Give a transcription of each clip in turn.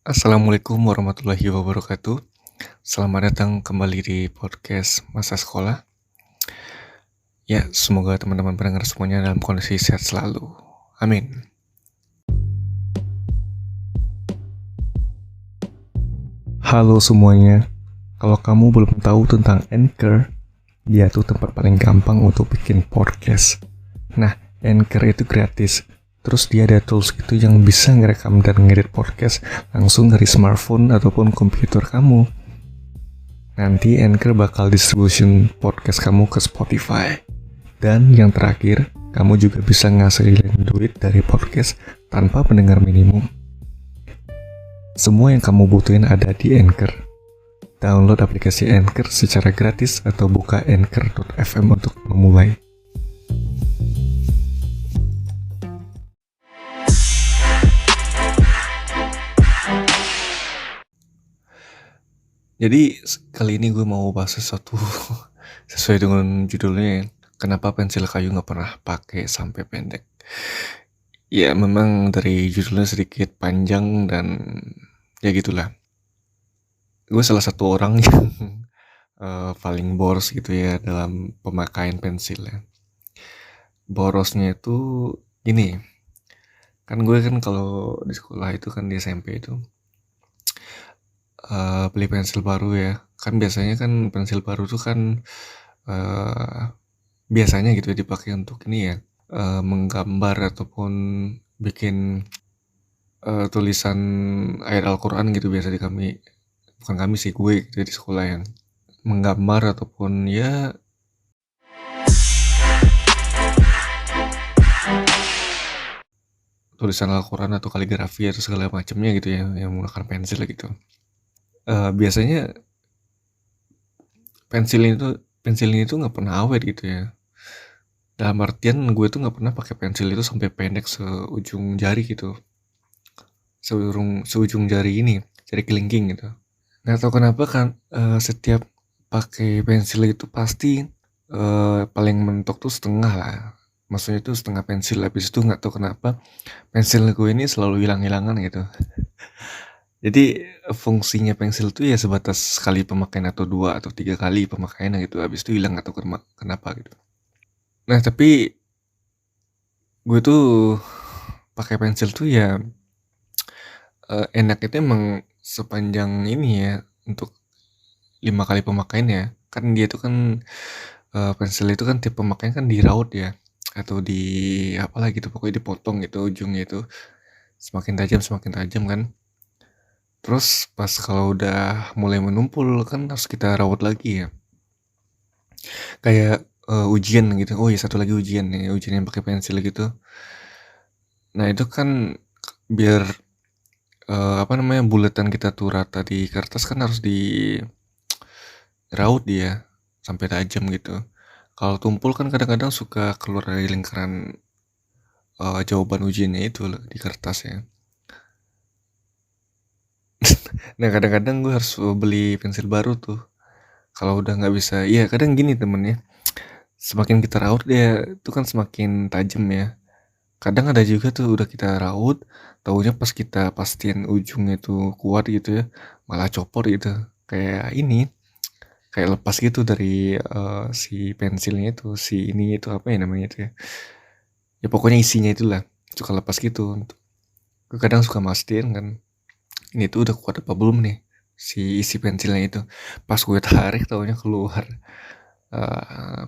Assalamualaikum warahmatullahi wabarakatuh. Selamat datang kembali di podcast Masa Sekolah. Ya, semoga teman-teman pendengar semuanya dalam kondisi sehat selalu. Amin. Halo semuanya. Kalau kamu belum tahu tentang Anchor, dia tuh tempat paling gampang untuk bikin podcast. Nah, Anchor itu gratis. Terus dia ada tools gitu yang bisa ngerekam dan ngedit podcast langsung dari smartphone ataupun komputer kamu. Nanti Anchor bakal distribution podcast kamu ke Spotify. Dan yang terakhir, kamu juga bisa ngasilin duit dari podcast tanpa pendengar minimum. Semua yang kamu butuhin ada di Anchor. Download aplikasi Anchor secara gratis atau buka anchor.fm untuk memulai. Jadi kali ini gue mau bahas sesuatu sesuai dengan judulnya, kenapa pensil kayu gak pernah pakai sampai pendek. Ya memang dari judulnya sedikit panjang dan ya gitulah. Gue salah satu orang yang paling boros gitu ya dalam pemakaian pensil ya. Borosnya itu gini, kan gue kan kalau di sekolah itu kan di SMP itu beli pensil baru ya. Kan biasanya kan pensil baru tuh kan biasanya gitu ya dipakai untuk ini ya, menggambar ataupun bikin tulisan ayat Al-Quran gitu biasa di kami, bukan kami sih, gue gitu ya, di sekolah yang menggambar ataupun ya tulisan Al-Quran atau kaligrafi atau segala macamnya gitu ya yang menggunakan pensil gitu. Biasanya pensil ini tuh nggak pernah awet gitu ya. Dalam artian gue tuh nggak pernah pakai pensil itu sampai pendek seujung jari gitu, seujung jari ini, jari kelingking gitu. Nggak tahu kenapa kan setiap pakai pensil itu pasti paling mentok tuh setengah lah. Maksudnya itu setengah pensil, habis itu nggak tahu kenapa pensil gue ini selalu hilang-hilangan gitu. Jadi fungsinya pensil tuh ya sebatas sekali pemakaian atau 2 atau 3 kali pemakaian gitu, habis itu hilang atau kenapa gitu. Nah tapi gue tuh pakai pensil tuh ya enak itu emang sepanjang ini ya, untuk 5 kali pemakaian ya. Kan dia tuh kan pensil itu kan tipe pemakaian kan di raut ya, atau di apalah gitu, pokoknya dipotong gitu ujungnya itu semakin tajam kan. Terus pas kalau udah mulai menumpul kan harus kita rawat lagi ya, kayak ujian gitu. Oh iya, satu lagi ujian nih, ujian yang pakai pensil gitu. Nah itu kan biar bulatan kita tuh rata di kertas kan harus di raut dia sampai tajam gitu. Kalau tumpul kan kadang-kadang suka keluar dari lingkaran jawaban ujiannya itu loh, di kertas ya. Nah kadang-kadang gue harus beli pensil baru tuh kalau udah nggak bisa. Iya kadang gini temennya, semakin kita raut dia itu kan semakin tajam ya. Kadang ada juga tuh udah kita raut, taunya pas kita pastiin ujungnya tuh kuat gitu ya, malah copot gitu. Kayak ini, kayak lepas gitu dari si pensilnya itu, si ini itu apa ya namanya itu ya. Ya pokoknya isinya itulah suka lepas gitu. Gue kadang suka mastiin kan, ini tuh udah kuat apa belum nih si isi pensilnya itu. Pas gue tarik taunya keluar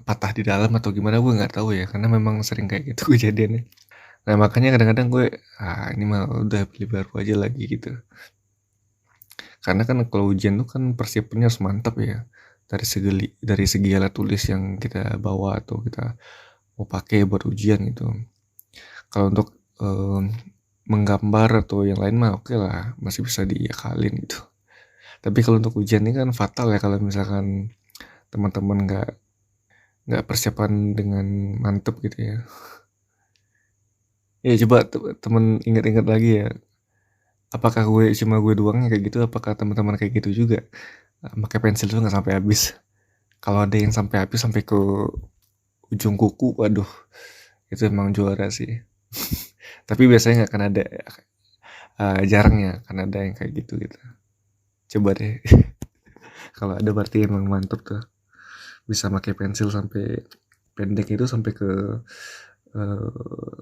patah di dalam atau gimana gue nggak tahu ya, karena memang sering kayak gitu kejadiannya. Nah makanya kadang-kadang gue ini mah udah beli baru aja lagi gitu. Karena kan kalau ujian tuh kan persiapannya harus mantap ya, dari segi alat tulis yang kita bawa atau kita mau pakai buat ujian gitu. Kalau untuk menggambar atau yang lain mah oke lah, masih bisa diakalin gitu. Tapi kalau untuk ujian ini kan fatal ya kalau misalkan teman-teman nggak persiapan dengan mantep gitu ya. Ya coba temen ingat-ingat lagi ya, apakah cuma gue doang yang kayak gitu, apakah teman-teman kayak gitu juga, pakai pensil tuh nggak sampai habis. Kalau ada yang sampai habis sampai ke ujung kuku, waduh itu emang juara sih. Tapi biasanya nggak akan jarang ya kan ada yang kayak gitu gitu. Coba deh. Kalau ada berarti emang mantep tuh, bisa pakai pensil sampai pendek itu sampai ke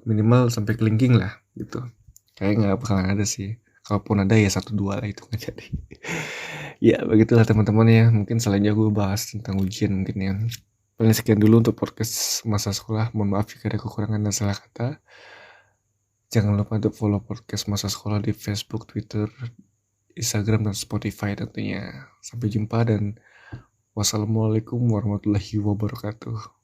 minimal sampai kelingking lah gitu. Kayak nggak bakalan ada sih, kalaupun ada ya 1 2 lah, itu nggak jadi. Ya begitulah teman-teman ya, mungkin selanjutnya gue bahas tentang ujian mungkin ya. Paling sekian dulu untuk podcast masa sekolah, mohon maaf jika ada kekurangan dan salah kata. Jangan lupa untuk follow podcast masa sekolah di Facebook, Twitter, Instagram, dan Spotify tentunya. Sampai jumpa dan wassalamualaikum warahmatullahi wabarakatuh.